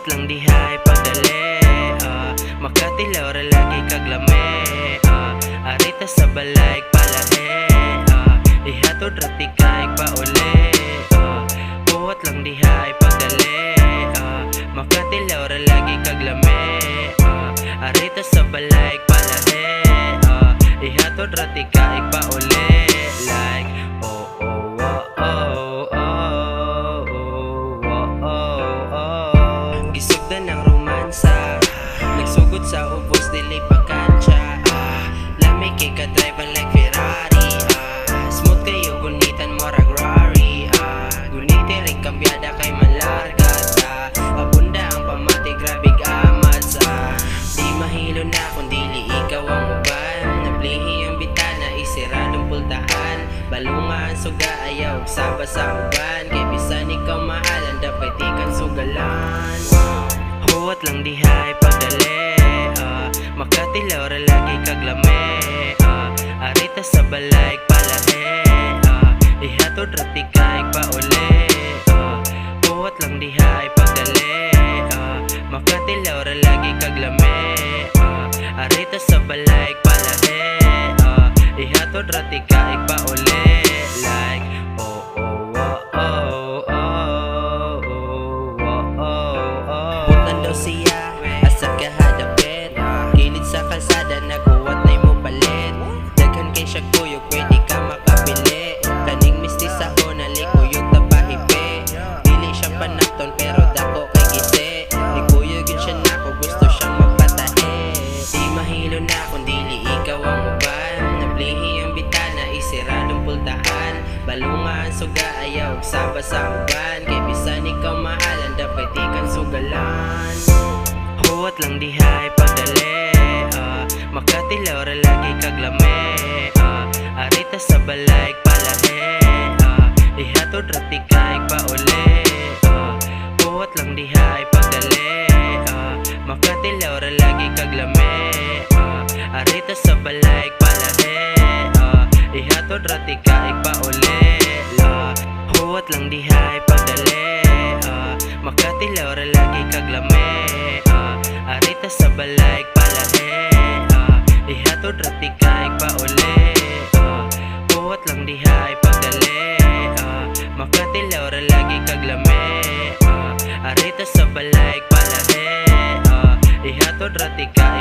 Huwat lang dihay pagdali, makatilaw ra lagi kag lami, arita sa balay palahe, ihatod ra tikay pauli. Huwat lang dihay pagdali, makatilaw ra lagi kag lami, arita sa balay palahe, ihatod ra tikay pauli. Like oh oh oh oh oh oh oh oh. Gisugdan ng romansa, nagsugod sa ubos dili pagkantsa, lamay kay ka-drive like Ferrari, smooth kayo gunitan mo ragrari, guniti rin kambyada kay malargat, abunda ang pamati grabig amad sa di mahilo na kung dili ikaw ang uban, nablihi ang bitana isiradong pultahan, balungan suga ayaw saba sa uban, kay bisan ikaw mahalan dapat ikan sugalan. Huwat lang dihay pagdali, makatilaw ra lagi kag lami, arita sa balay palahe, ihatod ra tikay pauli. Huwat lang dihay pagdali, makatilaw ra lagi kag lami, arita sa balay palahe, ihatod ra tikay pauli. Like oh oh oh oh oh oh oh oh. Butan daw siya asa kahadapit, kilid sa kalsada naghuwat na'y mo palit, daghan kay siya kuyog pwede ka makabili, kaning misti sa honali kuyog tapahipi, dili siya panakton pero dako kay gisi, di kuyog yun siya nako gusto siyang magpatahe, di mahilo na kung dili ikaw ang uban, nablihi ang bitana isiradong pultahan, balungan suga ayaw saba sa uban, kay bisan ikaw mahalan dapat ikan sugalan. Huwat lang dihay pagdali, makatilaw ra lagi kag lami, arita sa balay palahe, ihatod ra tikay pauli. Huwat lang dihay pagdali, makatilaw ra lagi kag lami, arita sa balay palahe, ihatod ra tikay pauli. Huwat lang dihay pagdali, makatilaw ra lagi kag lami, arita sa balay palahe, ihatod ra tikay pauli. Huwat lang dihay pagdali, makatilaw ra lagi kag lami, arita sa balay palahe, ihatod ra tikay